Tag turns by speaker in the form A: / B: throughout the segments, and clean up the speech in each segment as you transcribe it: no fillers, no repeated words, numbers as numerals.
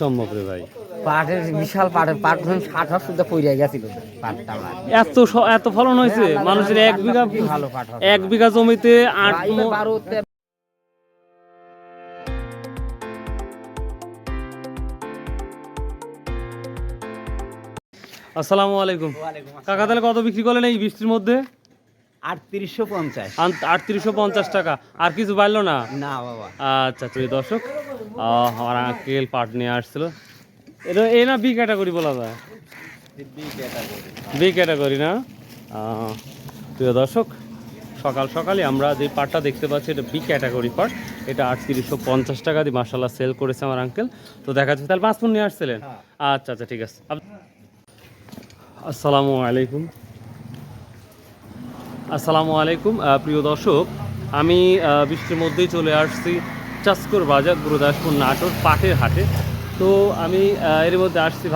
A: সম্ভব রে ভাই,
B: পাটের বিশাল পাট ষাট হাত শুদ্ধ পড়ে গেছিল পাটটা আমার।
A: এত ফলন হয়েছে মানুষের
B: ভালো পাট হবে।
A: 1 বিঘা জমিতে 8 আসসালামু আলাইকুম কাকা, তাহলে কত বিক্রি করলেন এই বৃষ্টির মধ্যে?
B: 3850।
A: 3850 টাকা। আর কিছু বাড়লো না?
B: না বাবা।
A: আচ্ছা প্রিয় দর্শক, আমার আঙ্কেল পাট নিয়ে আসছিল। এটা এ না বি ক্যাটাগরি বলা যায়? বি ক্যাটাগরি না? প্রিয় দর্শক, সকাল সকালে আমরা যে পাটটা দেখতে পাচ্ছি এটা বি ক্যাটাগরি পাট। এটা 3850 টাকা দিয়ে মাশাআল্লাহ সেল করেছে আমার আঙ্কেল। তো দেখা যাচ্ছে তাহলে 5 মণ নিয়ে আসছিলেন? আচ্ছা আচ্ছা ঠিক আছে। আসসালামু আলাইকুম। আসসালামু আলাইকুম প্রিয় দর্শক, আমি বৃষ্টির মধ্যেই চলে আসছি চাষকর বাজার, গুরুদাসপুর নাটোর পাটের হাটে। তো আমি এর মধ্যে আসছি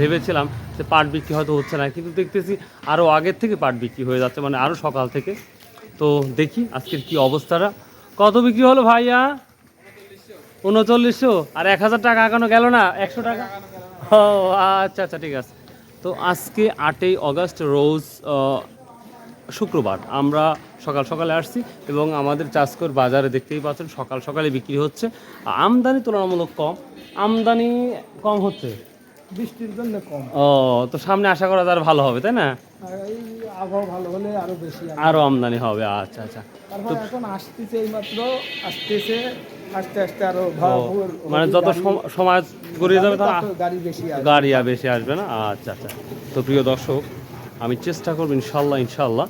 A: ভেবেছিলাম যে পাট বিক্রি হয়তো হচ্ছে না, কিন্তু দেখতেছি আরও আগের থেকে পাট বিক্রি হয়ে যাচ্ছে, মানে আরও সকাল থেকে। তো দেখি আজকের কি অবস্থাটা। কত বিক্রি হলো ভাইয়া? 3900। আর 1000 টাকা এখনো গেল না? 100 টাকা। ও আচ্ছা আচ্ছা ঠিক আছে। তো আজকে 8ই অগস্ট রোজ শুক্রবার, আমরা সকাল সকালে আসছি এবং আমাদের চাষকর বাজারে দেখতেই পাচ্ছেন সকাল সকালে বিক্রি হচ্ছে। আমদানি তুলনামূলক কম, আমদানি কম হচ্ছে
C: বৃষ্টির জন্য কম।
A: ও, তো সামনে আশা করা যায় ভালো হবে, তাই না?
C: এই আবহাওয়া ভালো হলে আরো বেশি
A: আরও আমদানি হবে। আচ্ছা আচ্ছা।
C: তারপর এখন আসতেছে, এই মাত্র আসতেছে, আস্তে আস্তে আরো
A: মানে যত সময় গড়িয়ে যাবে তার
C: গাড়ি বেশি আসবে।
A: গাড়ি বেশি আসবে না? আচ্ছা আচ্ছা। তো প্রিয় দর্শক, আমি চেষ্টা করবো ইনশাল্লাহ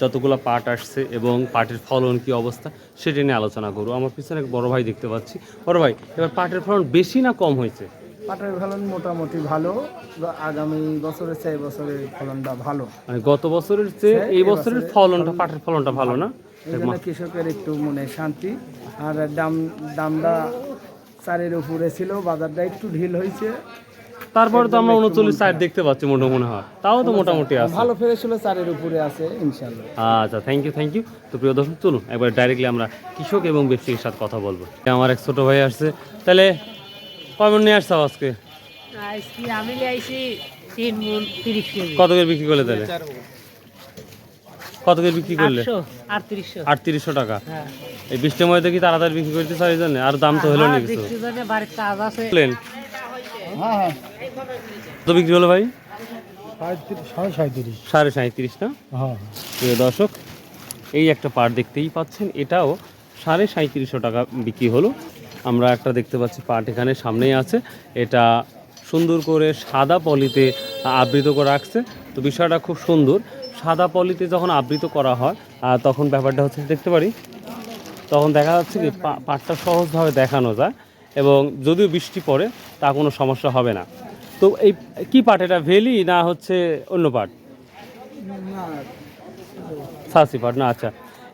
A: যতগুলো পাট আসছে এবং পাটের ফলন কি অবস্থা সেটা নিয়ে আলোচনা করবো। আমার পিছনে এক বড় ভাই দেখতে পাচ্ছি। বড় ভাই, এবার পাটের ফলন বেশি না কম হয়েছে?
C: পাটের ফলন মোটামুটি ভালো, আগামী বছরের চেয়ে বছরের ফলনটা ভালো।
A: মানে গত বছরের চেয়ে এই বছরের ফলনটা, পাটের ফলনটা ভালো না?
C: এই জন্য কৃষকের একটু মনে শান্তি। আর দামটা 4-এর উপরে ছিল, বাজারটা একটু ঢিল হয়েছে।
A: তারপরে তো আমরা 39 সাইড দেখতে পাচ্ছি মনে হয়, তাও তো মোটামুটি আছে।
C: ভালো ফেরে ছিল, 4-এর উপরে আছে ইনশাল্লাহ।
A: আচ্ছা, থ্যাংক ইউ। তো প্রিয় দর্শক, চলুন একবার ডাইরেক্টলি আমরা কৃষক এবং ব্যবসায়ীর সাথে কথা বলবো। আমার এক ছোট ভাই আসছে, তাহলে কমন নিয়ে আসছো আজকে?
D: আমি আইছি 3 মণ 30 কেজি।
A: কত করে বিক্রি করলে তাহলে? কত করে বিক্রি করলে?
D: 3800
A: টাকা।
D: হ্যাঁ,
A: এই বৃষ্টির মধ্যে কি তাড়াতাড়ি বিক্রি করতে চাই জন্য? আর দাম তো হলো না কিছু।
D: বৃষ্টির জন্য বাড়ির কাজ আছে।
C: হ্যাঁ,
A: কত বিক্রি হলো ভাই?
C: 37.5।
A: 37.5 না?
C: হ্যাঁ,
A: প্রিয় দর্শক, এই একটা পাট দেখতেই পাচ্ছেন, এটাও 3750 টাকা বিক্রি হলো। আমরা একটা দেখতে পাচ্ছি পাট এখানে সামনেই আছে, এটা সুন্দর করে সাদা পলিতে আবৃত করে রাখছে। তো বিষয়টা খুব সুন্দর। সাদা পলিতে যখন আবৃত করা হয় তখন ব্যাপারটা হচ্ছে দেখতে পারি, তখন দেখা যাচ্ছে কি পাটটা সহজভাবে দেখানো যায় এবং যদিও বৃষ্টি পড়ে তা কোনো সমস্যা হবে না। তো এই কি পাট এটা, ভেলি না হচ্ছে অন্য পাট? সাসি পাট না? আচ্ছা,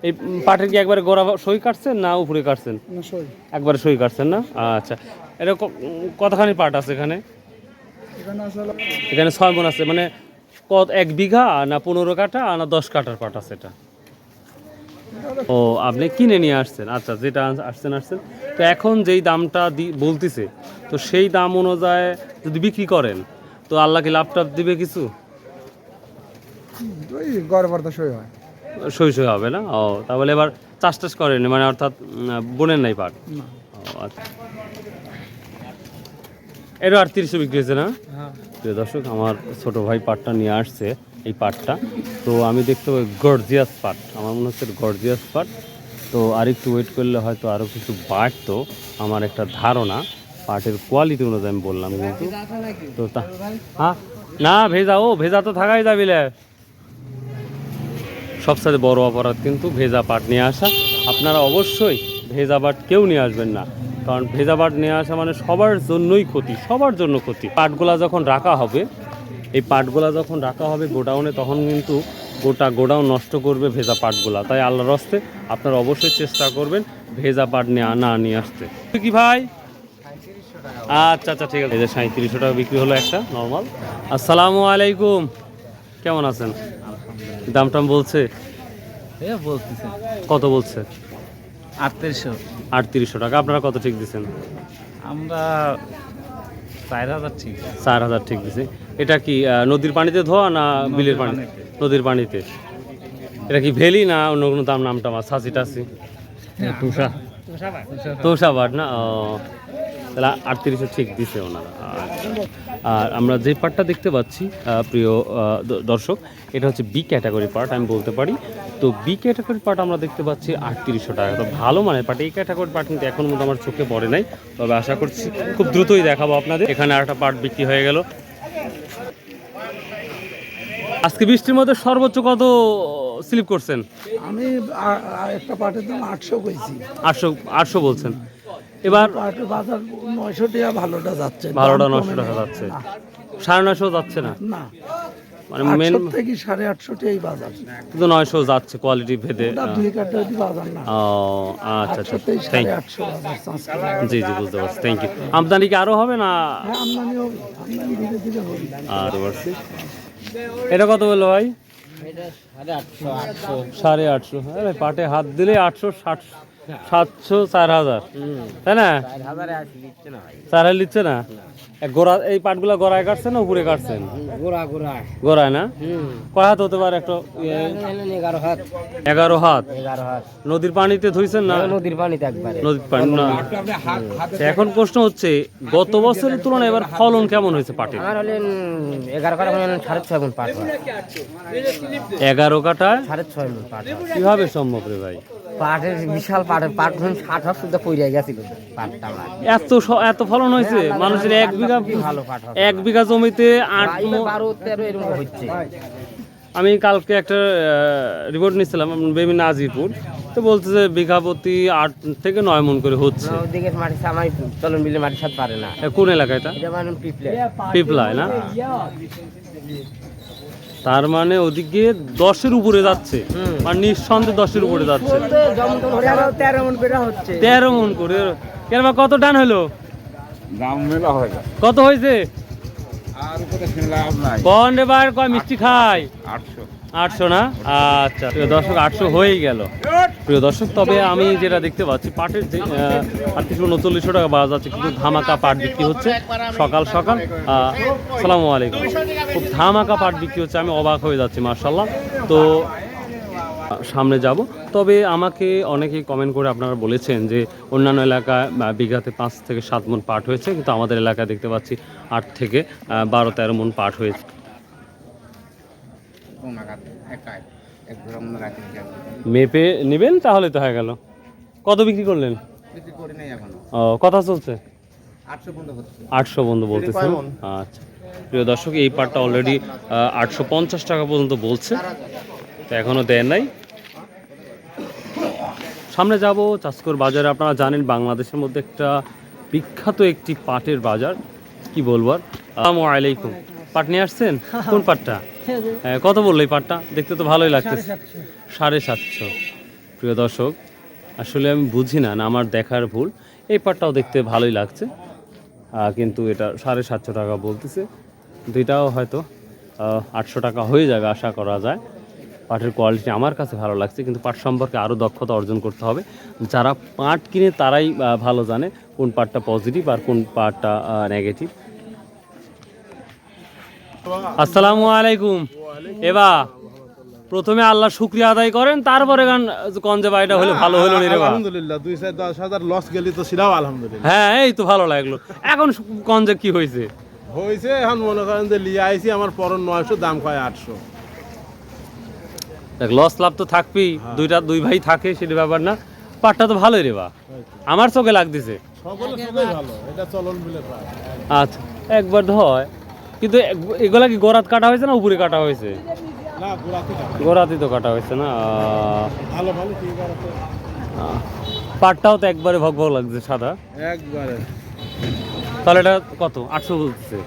A: এই পাটের কি একবারে গোড়া সই কাটছেন না উপরে কাটছেন? একবারে সই কাটছেন না? আচ্ছা, এটা কতখানি পাট আছে এখানে? এখানে 6 মণ আছে। মানে 1 বিঘা না 15 কাঠা না 10 কাঠার পাট আছে এটা? ও, আপনি কিনে নিয়ে আসছেন? আচ্ছা, যেটা আসছেন। তো এখন যেই দামটা বলতেছে, তো সেই দাম অনুযায়ী যদি বিক্রি করেন তো আল্লাহ কি লাভ টাভ দিবে কিছু?
C: ওই গড় সই হয়।
A: সই হবে না? ও, তাহলে এবার চাষ করেন, মানে অর্থাৎ বোনের নাই পাট? ও আচ্ছা, এটা 3800 বিক্রি হয়েছে না? প্রিয় দর্শক, আমার ছোট ভাই পাটটা নিয়ে আসছে, এই পাটটা। তো আমি দেখতে পাই গর্জিয়াস পাট, আমার মনে হচ্ছে গর্জিয়াস পাট। তো আরেকটু ওয়েট করলে হয়তো আরও কিছু বাড়তো, আমার একটা ধারণা পাটের কোয়ালিটি অনুযায়ী আমি বললাম। কিন্তু তো হ্যাঁ, না ভেজা তো থাকাই যাবে। সবচেয়ে বড় অপরাধ কিন্তু ভেজা পাট নিয়ে আসা। আপনারা অবশ্যই ভেজা পাট কেউ নিয়ে আসবেন না, কারণ ভেজা পাট নিয়ে আসা মানে সবার জন্যই ক্ষতি, সবার জন্য ক্ষতি। পাটগুলা যখন রাখা হবে, এই পাটগুলা যখন রাখা হবে গোডাউনে, তখন কিন্তু গোটা গোডাউন নষ্ট করবে ভেজা পাটগুলা। তাই আল্লাহর রাস্তে আপনারা অবশ্যই চেষ্টা করবেন ভেজা পাট নিয়ে আসতে। কি ভাই? আচ্ছা ঠিক আছে। এই যে 3700 টাকা বিক্রি হলো একটা নর্মাল। আসসালামু আলাইকুম, কেমন আছেন? দাম টাম বলছে? কত বলছে?
B: 3800।
A: 3800 টাকা। আপনারা কত ঠিক দিচ্ছেন?
B: আমরা 4000 ঠিক
A: 4000 ঠিক দিছে। এটা কি নদীর পানিতে ধোয়া না বিলের পানি? নদীর পানিতে। এটা কি ভেলি না অন্য কোনো নামটা মাছ ছাঁচি টাছি? তোষাবাট না? ও তাহলে 3800 ঠিক দিছে ওনারা। আর আমরা যে পার্টটা দেখতে পাচ্ছি প্রিয় দর্শক, এটা হচ্ছে বি ক্যাটাগরি পার্ট আমি বলতে পারি। তো বি ক্যাটাগরি পার্ট আমরা দেখতে পাচ্ছি 3800 টাকা। তো ভালো মানের পার্ট। এই ক্যাটাগরি পার্ট কিন্তু এখন মধ্যে আমার চোখে পড়ে নাই, তবে আশা করছি খুব দ্রুতই দেখাবো আপনাদের। এখানে আরেকটা পার্ট বিক্রি হয়ে গেল। আজকে বৃষ্টির মধ্যে সর্বোচ্চ কত স্লিপ করছেন?
C: আমি একটা পাটের দাম 800 কইছি।
A: 800 বলছেন। এবার
C: পাটের বাজার 900 টাকা ভালোটা যাচ্ছে।
A: ভালোটা 900 টাকা যাচ্ছে, 950 যাচ্ছে না
C: না,
A: মানে মেন
C: 800 থেকে 850 টাকাই বাজার।
A: কিন্তু 900 যাচ্ছে কোয়ালিটি ভেদে।
C: ওটা 2 কাটা বাজার না।
A: ও আচ্ছা আচ্ছা,
C: 800 থেকে
A: থ্যাংক
C: 850 বাজার চান্স করে।
A: জি জি বুঝতে পারছি, থ্যাংক ইউ। আমদানি কি আরো হবে না?
C: হ্যাঁ, আমদানি হবে, আমদানি ধীরে ধীরে হবে।
A: আরো বাড়ছে। এটা কত বললো ভাই?
B: এটা 850
A: 850। আরে পাটে হাত দিলে 800, 700, 4000, তাই না?
B: 4000 এ আসি দিচ্ছে না ভাই।
A: 4000 লিখছে না? গোড়া এই পাটগুলা গড়ায় কাটছেন না উপরে কাটছেন?
B: গোড়া গোড়া
A: গড়ায় না? কয় হাত হতে পারে একটা?
B: 11 হাত।
A: 11 হাত।
B: 11 হাত
A: নদীর পানিতে ধুইছেন না?
B: নদীর পানিতে একবারে।
A: নদীর পানি না। এখন প্রশ্ন হচ্ছে গত বছরের তুলনায় এবার ফলন কেমন হয়েছে পাটের?
B: আমার হলেন 11 কাটা 6.5 মণ পাট হয়।
A: 11 কাটায়
B: 6.5 মণ পাট হয়।
A: কিভাবে সম্ভব রে ভাই?
B: পাটের বিশাল পাটের পাট ধরুন 60 শুদ্ধ পইরা গেছিল পাটটা আমার।
A: এত ফলন হয়েছে? মানুষের
B: ভালো পাট হয়।
A: 1 বিঘা জমিতে 8
B: 12 13 এরকম হচ্ছে।
A: আমি কালকে একটা রিপোর্ট নিচ্ছিলাম বেবি নাজিরপুর, তো বলছে যে বিঘা প্রতি 8 থেকে 9 মণ করে হচ্ছে।
B: ওদিকে মাটি আমার চলন বিলে মাটি সাথ পারে না।
A: কোন এলাকা এটা?
B: এটা মানে পিপলে।
A: পিপলায় না? তার মানে ওদিকে 10-এর উপরে যাচ্ছে, মানে নিঃসন্দেহে 10-এর উপরে যাচ্ছে।
B: 13 মণ করে হচ্ছে।
A: 13 মণ করে। কেন বা কত টান হলো?
E: দাম মেলা হয় না।
A: কত হয়েছে?
E: আর উপরে লাভ নাই।
A: কোন এবার কয় মিষ্টি খাই?
E: 800।
A: 800 না? আচ্ছা প্রিয় দর্শক, 800 হয়েই গেল প্রিয় দর্শক। তবে আমি যেটা দেখতে পাচ্ছি পাটের যে 3839 টাকা পাওয়া যাচ্ছে, কিন্তু ধামাকা পাট বিক্রি হচ্ছে সকাল সকাল। আসসালামু আলাইকুম। খুব ধামাকা পাট বিক্রি হচ্ছে, আমি অবাক হয়ে যাচ্ছি মাশাআল্লাহ। তো সামনে যাব। তবে আমাকে অনেকেই কমেন্ট করে আপনারা বলেছেন যে অন্যান্য এলাকায় বিঘাতে 5 থেকে 7 মণ পাট হয়েছে, কিন্তু আমাদের এলাকায় দেখতে পাচ্ছি 8 থেকে 12-13 মণ পাট হয়েছে। মেপে নেবেন তাহলে তো হয়ে গেল। কত বিক্রি করলেন? ও কথা চলছে 800 বন্ধু বলতেছেন। আচ্ছা প্রিয় দর্শক, এই পাটটা অলরেডি 850 টাকা পর্যন্ত বলছে, তো এখনো দেয় নাই। সামনে যাব চাষকর বাজারে। আপনারা জানেন বাংলাদেশের মধ্যে একটা বিখ্যাত একটি পাটের বাজার, কি বলবো আর। আসসালামু আলাইকুম। পাট নিয়ে আসছেন? কোন পাটটা? কত বললো এই পাটটা? দেখতে তো ভালোই লাগতেছে। 750। প্রিয় দর্শক, আসলে আমি বুঝি না, আমার দেখার ভুল। এই পাটটাও দেখতে ভালোই লাগছে, কিন্তু এটা 750 টাকা বলতেছে। কিন্তু এটাও হয়তো 800 টাকা হয়ে যাবে আশা করা যায়। পাটের কোয়ালিটি আমার কাছে ভালো লাগছে, কিন্তু পাট সম্পর্কে আরও দক্ষতা অর্জন করতে হবে। যারা পাট কিনে তারাই ভালো জানে কোন পাটটা পজিটিভ আর কোন পাটটা নেগেটিভ। আসসালামু আলাইকুম। এবার প্রথমে আল্লাহ শুকরিয়া আদায় করেন, তারপরে গান কনজে বাইটা হলে ভালো হলো রে বা।
F: আলহামদুলিল্লাহ 2-10,000 লস গেলি তো সেটাও আলহামদুলিল্লাহ।
A: হ্যাঁ এই তো ভালো লাগলো। এখন কনজে কি হয়েছে?
F: হয়েছে এখন মনে করেন যে লিয়ে আইছি আমার পরন 900, দাম কয় 800।
A: দেখ লস লাভ তো থাকবেই, দুই ভাই থাকে, সেটা ব্যাপার না। পাটটা তো ভালোই রে বা, আমার চোখে লাগতেছে।
F: সকলের চোখেই ভালো, এটা চলন বিলে পায়।
A: আচ্ছা একবার হয়, কিন্তু এগুলা কি গোড়াত কাটা হয়েছে না উপরে কাটা হয়েছে?
F: না গোলাতে
A: গোড়াতেই তো কাটা হয়েছে না?
F: ভালো ভালো ঠিক আছে।
A: পাটটাও তো একবারে ভগ ভগ লাগছে সাদা।
F: একবারে
A: তাহলে এটা কত? 800 বলতেছে।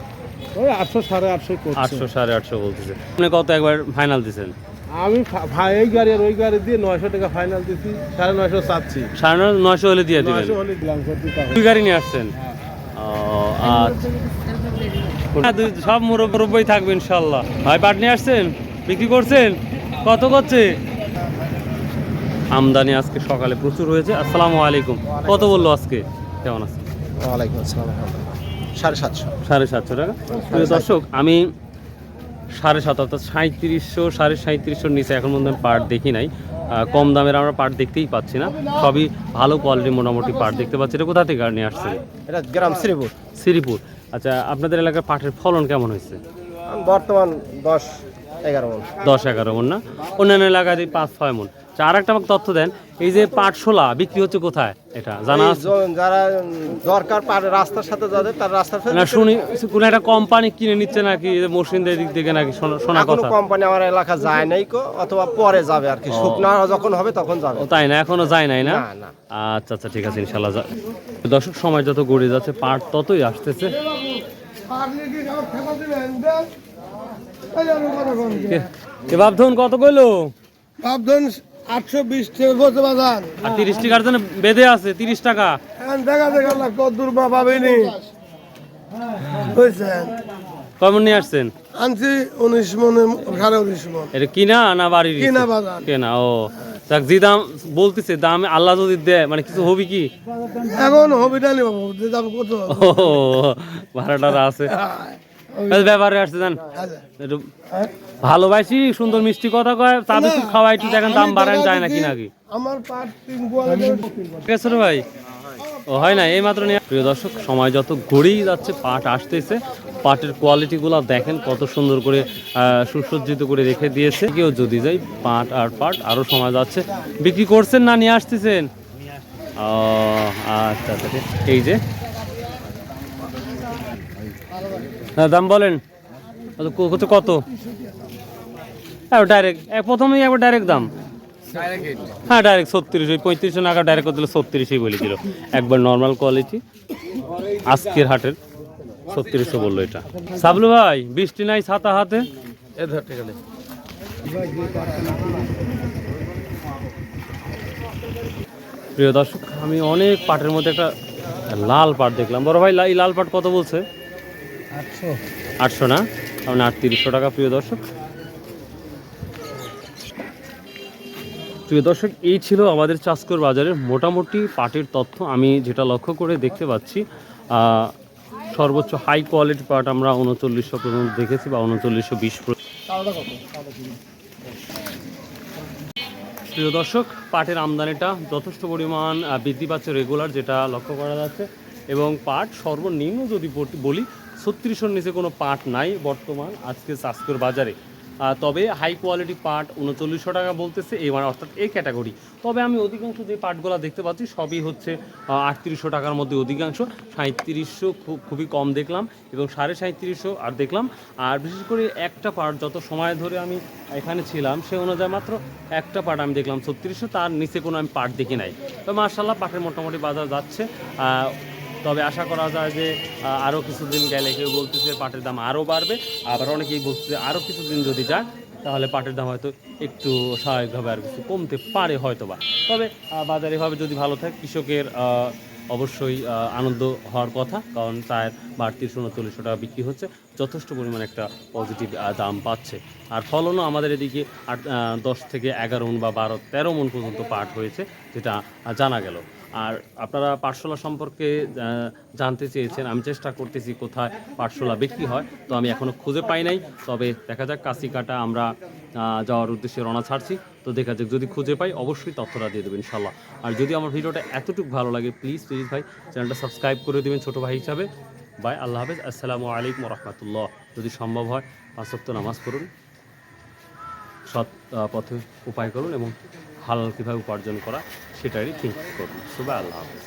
F: ওই 800 850 করছে।
A: 800 850 বলতেছে। আপনি কত একবার ফাইনাল দিচ্ছেন?
F: আমি ভাই এই গাড়ি আর ওই গাড়ি দিয়ে 900 টাকা ফাইনাল দিছি, 950 চাচ্ছি।
A: 950 হলে দিয়ে দিবেন।
F: 900 হলে দিলাম সত্যি টাকা।
A: দুই গাড়ি নিয়ে আসছেন? ও আচ্ছা, সব মুরব্বই থাকবে ইনশাল্লাহ। ভাই পাট নিয়ে আসছেন, বিক্রি করছেন? কত করছে? আমদানি আজকে সকালে প্রচুর হয়েছে। আসসালামু আলাইকুম। কত বললো আজকে? কেমন আছে?
G: ওয়ালাইকুম আসসালাম।
F: 750
A: 750 টাকা। প্রিয় দর্শক, আমি 7.5 অর্থাৎ 3700 3750 নিচে এখন পর্যন্ত পাট দেখি নাই। কম দামের আমরা পাট দেখতেই পাচ্ছি না, সবই ভালো কোয়ালিটির মোটামুটি পাট দেখতে পাচ্ছি। এটা কোথা থেকে নিয়ে আসছেন?
F: এটা গ্রাম শ্রীপুর।
A: শ্রীপুর। আচ্ছা, আপনাদের এলাকার পাটের ফলন কেমন হয়েছে?
F: বর্তমান 10-11 মণ।
A: 10-11 মণ না? অন্যান্য এলাকায় 5-6 মণ। আর একটা আমাকে তথ্য দেন, এই যে পাটশোলা বিক্রি হচ্ছে কোথায়, এটা জানা আছে?
F: যারা দরকার পারে রাস্তার সাথে যাদের তার রাস্তার
A: না, শুনি কোন একটা কোম্পানি কিনে নিচ্ছে নাকি মসিনদের দিক থেকে নাকি শোনা কথা।
F: কোম্পানি আমার এলাকা যায় নাই কো, অথবা পরে যাবে আর কি, শুকনা যখন হবে তখন যাবে।
A: ও তাই না, এখনো যায় নাই না?
F: না, না।
A: আচ্ছা আচ্ছা, ঠিক আছে, ইনশাল্লাহ। দর্শক, সময় যত গড়িয়ে যাচ্ছে পাট ততই আসতেছে। কে ভাবধন কত কইলো?
C: ভাবধন 820 টাকা বলতে বাজার,
A: আর 30 টাকার জন্য বেঁধে আছে 30 টাকা।
C: এখন দেখা দেখা কত দূর বা পাবেনি বুঝছেন।
A: কেমন নিয়ে আসছেন?
C: আনছি 19 মনে 19.5 মন।
A: এটা কিনা না বাড়ির?
C: কিনা বাজার।
A: কেনা। ও যাক, যে দাম বলতেছে, দাম আল্লাহ যদি দেয় মানে কিছু হবে কি?
C: এখন হবে না নি বাবু, যে দাম কত
A: ও ভাড়াটা আছে। ব্যাপারে আসছে জান, একটু ভালোবাসি, সুন্দর মিষ্টি কথা কয়, চা বিস্কুট খাওয়াই, একটু দেখেন দাম বাড়ান যায় নাকি নাকি।
C: আমার পাট 3 কোয়ালিটি।
A: ঠিক আছে রে ভাই, ও হয় না এই মাত্র নিয়ে। প্রিয় দর্শক, সময় যত গড়িয়ে যাচ্ছে পাট আসতেছে, পাটের কোয়ালিটিগুলো দেখেন কত সুন্দর করে সুসজ্জিত করে রেখে দিয়েছে। কেউ যদি যাই পাট আর পাট আরও সময় যাচ্ছে। বিক্রি করছেন না নিয়ে আসতেছেন? ও আচ্ছা আচ্ছা, এই যে দাম বলেন কত? হ্যাঁ ডাইরেক্ট, প্রথমেই একবার ডাইরেক্ট দাম। হ্যাঁ ডাইরেক্ট 36, 3500 টাকা ডাইরেক্ট করে দিলে 36ই বলে দিল। একবার নর্মাল কোয়ালিটি আজকের হাটের 3600 বললো। এটা সাবলু ভাই, বৃষ্টি নাই, ছাতা হাতে প্রিয় দর্শক, আমি অনেক পাটের মধ্যে একটা লাল পাট দেখলাম। বড় ভাই, এই লাল পাট কত বলছে? 800 না, মানে 3800 টাকা। প্রিয় দর্শক, এই ছিল আমাদের চাষকর বাজারের মোটামুটি পাটের তথ্য। আমি যেটা লক্ষ্য করে দেখতে পাচ্ছি, সর্বোচ্চ হাই কোয়ালিটি পাট আমরা 3900 পর্যন্ত দেখেছি, বা 3920। প্রিয় দর্শক, পাটের আমদানিটা যথেষ্ট পরিমাণ বৃদ্ধি পাচ্ছে রেগুলার, যেটা লক্ষ্য করা যাচ্ছে। এবং পাট সর্বনিম্ন যদি বলি 3600 নিচে কোনো পাট নাই বর্তমান আজকে চাষকর বাজারে। তবে হাই কোয়ালিটি পাট 3900 টাকা বলতেছে, এবার অর্থাৎ এই ক্যাটাগরি। তবে আমি অধিকাংশ যে পাটগুলো দেখতে পাচ্ছি সবই হচ্ছে 3800 টাকার মধ্যে অধিকাংশ। 3700 খুবই কম দেখলাম, এবং 3750 আর দেখলাম। আর বিশেষ করে একটা পাট যত সময় ধরে আমি এখানে ছিলাম সে অনুযায়ী মাত্র একটা পাট আমি দেখলাম 3600, তার নিচে কোনো আমি পাট দেখি নাই। তো মাশাআল্লাহ, পাটের মোটামুটি বাজার যাচ্ছে। তবে আশা করা যায় যে আরও কিছুদিন গেলে, কেউ বলতেছে পাটের দাম আরও বাড়বে, আবার অনেকেই বলতেছে আরও কিছুদিন যদি যায় তাহলে পাটের দাম হয়তো একটু স্বাভাবিকভাবে আর কিছু কমতে পারে হয়তো বা। তবে বাজার এভাবে যদি ভালো থাকে, কৃষকের অবশ্যই আনন্দ হওয়ার কথা, কারণ চায়ের বাড়তি 3900 টাকা বিক্রি হচ্ছে, যথেষ্ট পরিমাণ একটা পজিটিভ দাম পাচ্ছে। আর ফলনও আমাদের এদিকে 10 থেকে 11 মণ বা 12-13 মণ পর্যন্ত পাট হয়েছে, যেটা জানা গেল। আর আপনারা পাটশোলা সম্পর্কে জানতে চেয়েছেন, আমি চেষ্টা করতেছি কোথায় পাটশোলা বিক্রি হয়, তো আমি এখনও খুঁজে পাই নাই। তবে দেখা যাক, কাশিকাটা আমরা যাওয়ার উদ্দেশ্যে রওনা ছাড়ছি, তো দেখা যাক যদি খুঁজে পাই অবশ্যই তথ্যটা দিয়ে দেবেন ইনশাল্লাহ। আর যদি আমার ভিডিওটা এতটুকু ভালো লাগে, প্লিজ ভাই চ্যানেলটা সাবস্ক্রাইব করে দেবেন ছোটো ভাই হিসাবে। বাই, আল্লাহ হাফেজ, আসসালামু আলাইকুম রহমতুল্লাহ। যদি সম্ভব হয় 5 ওয়াক্ত নামাজ পড়ুন, সৎ পথে উপায় করুন, এবং হালাল কীভাবে উপার্জন করা সেটারই থিঙ্ক করুন। সুবাহ, আল্লাহ হাফেজ।